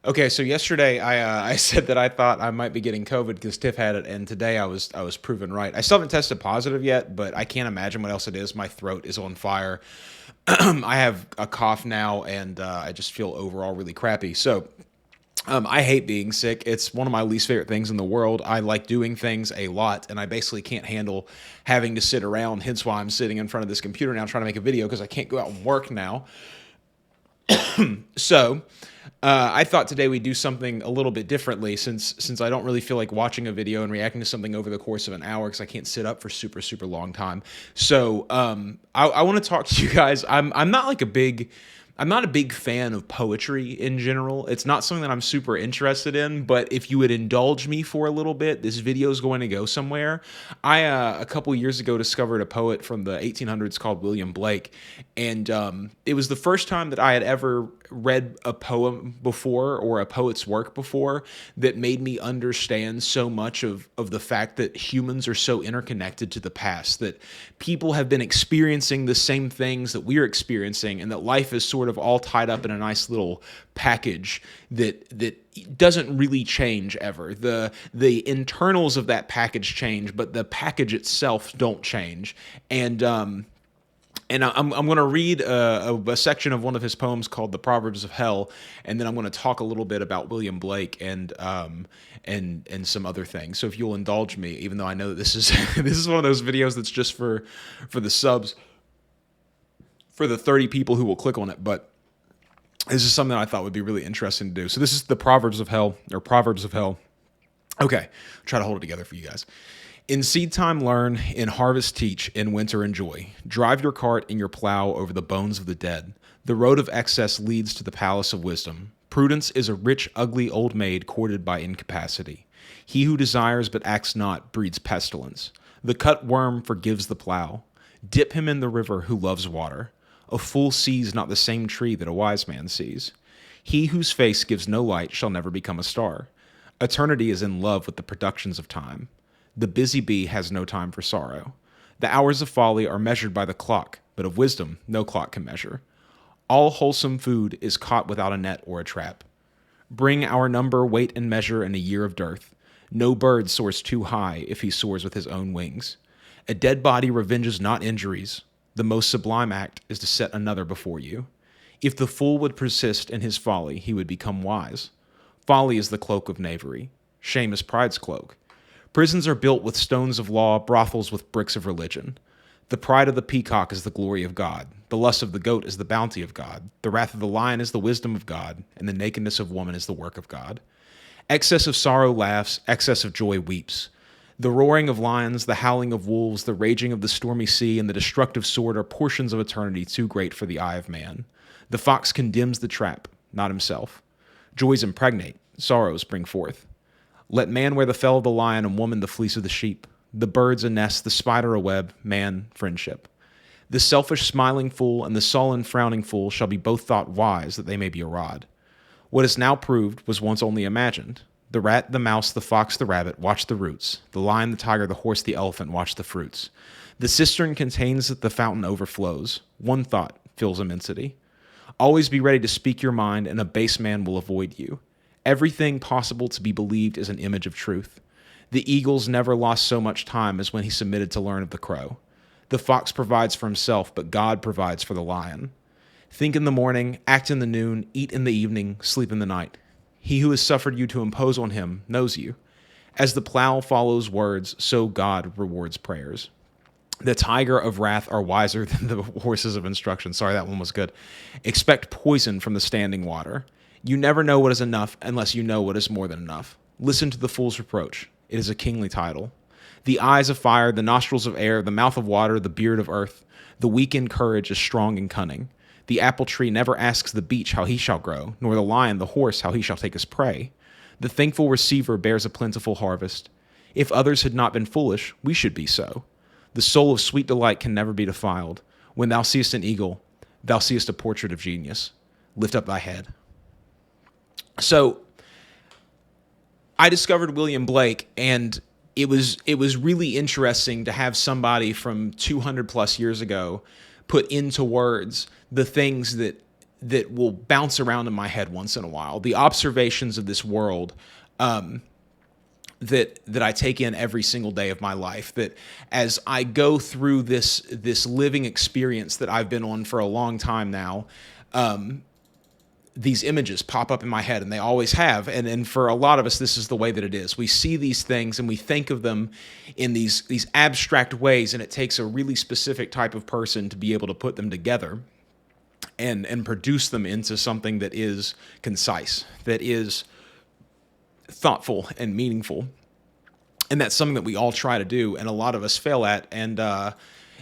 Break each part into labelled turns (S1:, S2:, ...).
S1: Okay, so yesterday I said that I thought I might be getting COVID because Tiff had it, and today I was proven right. I still haven't tested positive yet, but I can't imagine what else it is. My throat is on fire. I have a cough now, and I just feel overall really crappy. So I hate being sick. It's one of my least favorite things in the world. I like doing things a lot, and I basically can't handle having to sit around. Hence why I'm sitting in front of this computer now trying to make a video because I can't go out and work now. So I thought today we'd do something a little bit differently since I don't really feel like watching a video and reacting to something over the course of an hour because I can't sit up for super long time. So I want to talk to you guys. I'm not a big fan of poetry in general. It's not something that I'm super interested in, but if you would indulge me for a little bit, this video is going to go somewhere. I a couple years ago discovered a poet from the 1800s called William Blake, and it was the first time that I had ever read a poem before or a poet's work before that made me understand so much of the fact that humans are so interconnected to the past, that people have been experiencing the same things that we're experiencing, and that life is sort of all tied up in a nice little package that doesn't really change ever. The internals of that package change, but the package itself don't change. And I'm going to read a section of one of his poems called "The Proverbs of Hell," and then I'm going to talk a little bit about William Blake and some other things. So if you'll indulge me, even though I know that this is this is one of those videos that's just for the subs, for the 30 people who will click on it, but this is something I thought would be really interesting to do. So this is the Proverbs of Hell, or Proverbs of Hell. Okay, try to hold it together for you guys. In seed time learn, in harvest teach, in winter enjoy. Drive your cart and your plow over the bones of the dead. The road of excess leads to the palace of wisdom. Prudence is a rich, ugly old maid courted by incapacity. He who desires but acts not breeds pestilence. The cut worm forgives the plow. Dip him in the river who loves water. A fool sees not the same tree that a wise man sees. He whose face gives no light shall never become a star. Eternity is in love with the productions of time. The busy bee has no time for sorrow. The hours of folly are measured by the clock, but of wisdom no clock can measure. All wholesome food is caught without a net or a trap. Bring our number, weight, and measure in a year of dearth. No bird soars too high if he soars with his own wings. A dead body revenges not injuries. The most sublime act is to set another before you. If the fool would persist in his folly, he would become wise. Folly is the cloak of knavery. Shame is pride's cloak. Prisons are built with stones of law, brothels with bricks of religion. The pride of the peacock is the glory of God. The lust of the goat is the bounty of God. The wrath of the lion is the wisdom of God, and the nakedness of woman is the work of God. Excess of sorrow laughs, excess of joy weeps. The roaring of lions, the howling of wolves, the raging of the stormy sea, and the destructive sword are portions of eternity too great for the eye of man. The fox condemns the trap, not himself. Joys impregnate, sorrows bring forth. Let man wear the fell of the lion and woman the fleece of the sheep. The birds a nest, the spider a web, man friendship. The selfish smiling fool and the sullen frowning fool shall be both thought wise that they may be a rod. What is now proved was once only imagined. The rat, the mouse, the fox, the rabbit, watch the roots. The lion, the tiger, the horse, the elephant, watch the fruits. The cistern contains that the fountain overflows. One thought fills immensity. Always be ready to speak your mind, and a base man will avoid you. Everything possible to be believed is an image of truth. The eagles never lost so much time as when he submitted to learn of the crow. The fox provides for himself, but God provides for the lion. Think in the morning, act in the noon, eat in the evening, sleep in the night. He who has suffered you to impose on him knows you. As the plow follows words, so God rewards prayers. The tiger of wrath are wiser than the horses of instruction. Sorry, that one was good. Expect poison from the standing water. You never know what is enough unless you know what is more than enough. Listen to the fool's reproach. It is a kingly title. The eyes of fire, the nostrils of air, the mouth of water, the beard of earth. The weak in courage is strong in cunning. The apple tree never asks the beech how he shall grow, nor the lion the horse how he shall take his prey. The thankful receiver bears a plentiful harvest. If others had not been foolish, we should be so. The soul of sweet delight can never be defiled. When thou seest an eagle, thou seest a portrait of genius. Lift up thy head. So I discovered William Blake, and it was really interesting to have somebody from 200 plus years ago put into words the things that will bounce around in my head once in a while. The observations of this world that I take in every single day of my life. That as I go through this living experience that I've been on for a long time now, these images pop up in my head, and they always have. And for a lot of us, this is the way that it is. We see these things and we think of them in these abstract ways, and it takes a really specific type of person to be able to put them together and produce them into something that is concise, that is thoughtful and meaningful. And that's something that we all try to do, and a lot of us fail at.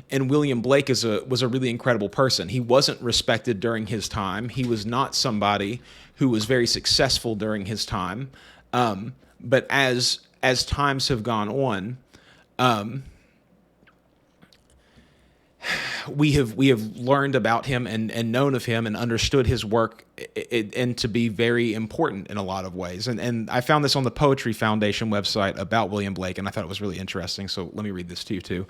S1: And William Blake was a really incredible person. He wasn't respected during his time. He was not somebody who was very successful during his time. But as times have gone on, we have learned about him and known of him and understood his work and to be very important in a lot of ways. And I found this on the Poetry Foundation website about William Blake, and I thought it was really interesting. So let me read this to you too.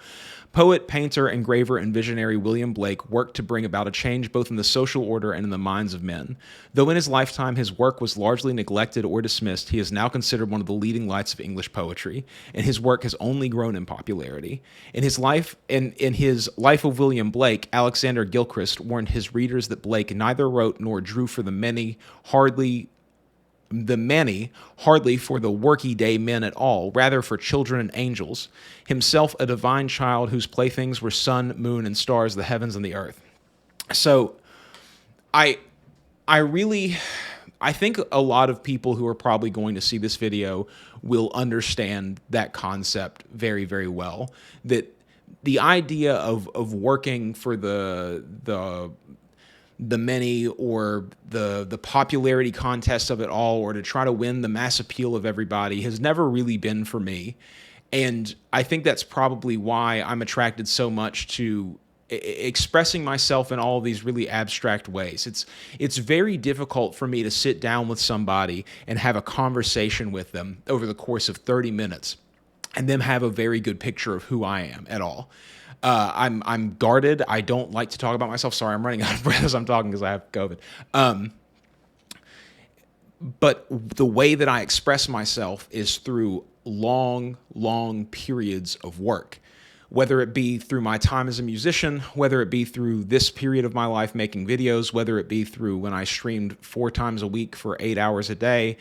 S1: Poet, painter, engraver, and visionary William Blake worked to bring about a change both in the social order and in the minds of men. Though in his lifetime his work was largely neglected or dismissed, he is now considered one of the leading lights of English poetry, and his work has only grown in popularity. In his Life of William Blake, Alexander Gilchrist warned his readers that Blake neither wrote nor drew for the many, hardly for the worky-day men at all, rather for children and angels, himself a divine child whose playthings were sun, moon, and stars, the heavens and the earth. So I think a lot of people who are probably going to see this video will understand that concept very, very well. That the idea of working for the many, or the popularity contest of it all, or to try to win the mass appeal of everybody, has never really been for me. And I think that's probably why I'm attracted so much to expressing myself in all of these really abstract ways. It's very difficult for me to sit down with somebody and have a conversation with them over the course of 30 minutes and them have a very good picture of who I am at all. I'm guarded. I don't like to talk about myself. Sorry, I'm running out of breath as I'm talking because I have COVID. But the way that I express myself is through long, long periods of work, whether it be through my time as a musician, whether it be through this period of my life making videos, whether it be through when I streamed 4 times a week for 8 hours a day.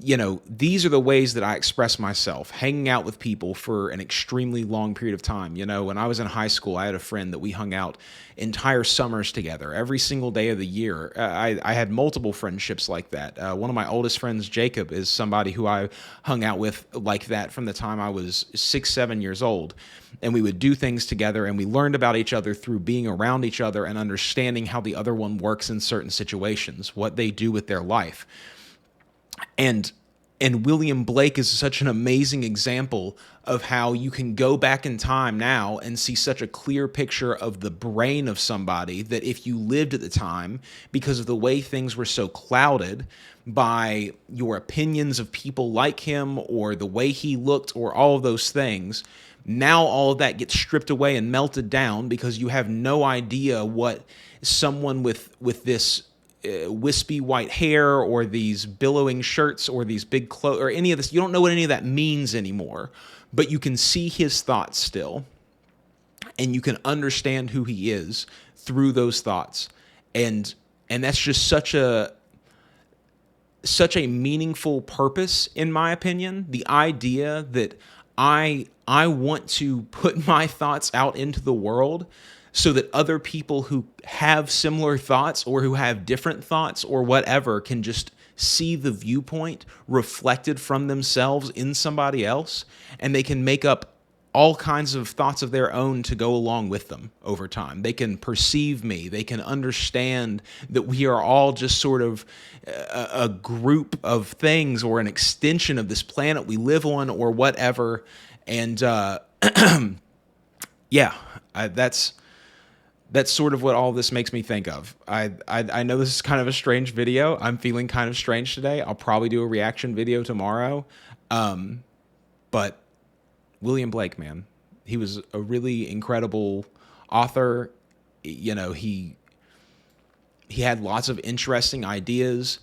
S1: You know, these are the ways that I express myself, hanging out with people for an extremely long period of time. You know, when I was in high school, I had a friend that we hung out entire summers together, every single day of the year. I had multiple friendships like that. One of my oldest friends, Jacob, is somebody who I hung out with like that from the time I was 6, 7 years old. And we would do things together, and we learned about each other through being around each other and understanding how the other one works in certain situations, what they do with their life. And William Blake is such an amazing example of how you can go back in time now and see such a clear picture of the brain of somebody that if you lived at the time, because of the way things were so clouded by your opinions of people like him or the way he looked or all of those things, now all of that gets stripped away and melted down because you have no idea what someone with this wispy white hair or these billowing shirts or these big clothes or any of this. You don't know what any of that means anymore, but you can see his thoughts still, and you can understand who he is through those thoughts. And that's just such a meaningful purpose, in my opinion. The idea that I want to put my thoughts out into the world so that other people who have similar thoughts or who have different thoughts or whatever can just see the viewpoint reflected from themselves in somebody else, and they can make up all kinds of thoughts of their own to go along with them over time. They can perceive me. They can understand that we are all just sort of a group of things or an extension of this planet we live on or whatever. And yeah, that's sort of what all this makes me think of. I know this is kind of a strange video. I'm feeling kind of strange today. I'll probably do a reaction video tomorrow. But William Blake, man, he was a really incredible author. You know, he He had lots of interesting ideas.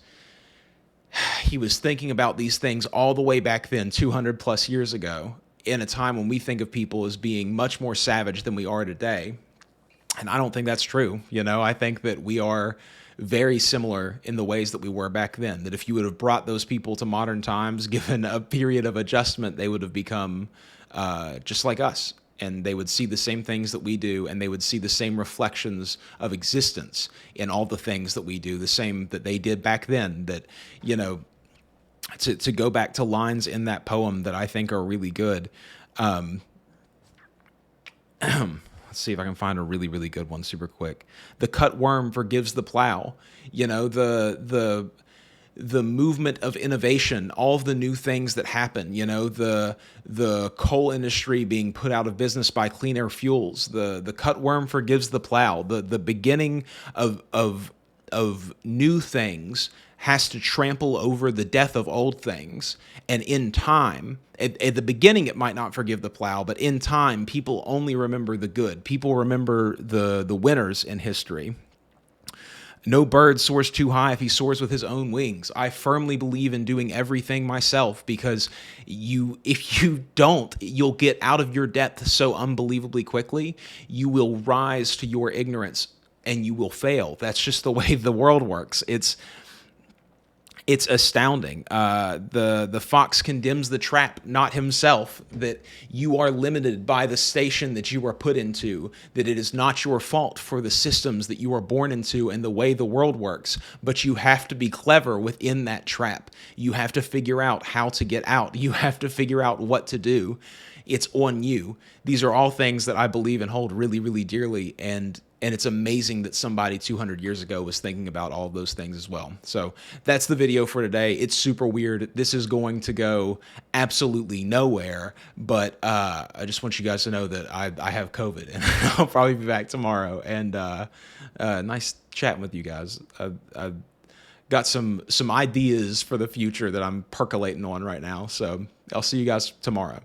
S1: He was thinking about these things all the way back then, 200 plus years ago, in a time when we think of people as being much more savage than we are today. And I don't think that's true. I think that we are very similar in the ways that we were back then. That if you would have brought those people to modern times, given a period of adjustment, they would have become just like us. And they would see the same things that we do, and they would see the same reflections of existence in all the things that we do, the same that they did back then. That, to go back to lines in that poem that I think are really good. Let's see if I can find a really, really good one super quick. The cut worm forgives the plow. The movement of innovation, all of the new things that happen, the coal industry being put out of business by clean air fuels, the cut worm forgives the plow, the beginning of new things has to trample over the death of old things. And in time, at the beginning, it might not forgive the plow, but in time, people only remember the good. People remember the winners in history. No bird soars too high if he soars with his own wings. I firmly believe in doing everything myself, because if you don't, you'll get out of your depth so unbelievably quickly. You will rise to your ignorance and you will fail. That's just the way the world works. It's astounding. The fox condemns the trap, not himself, that you are limited by the station that you are put into, that it is not your fault for the systems that you are born into and the way the world works, but you have to be clever within that trap. You have to figure out how to get out. You have to figure out what to do. It's on you. These are all things that I believe and hold really, really dearly, and it's amazing that somebody 200 years ago was thinking about all of those things as well. So that's the video for today. It's super weird. This is going to go absolutely nowhere, but I just want you guys to know that I have COVID, and I'll probably be back tomorrow. And nice chatting with you guys. I've got some ideas for the future that I'm percolating on right now. So I'll see you guys tomorrow.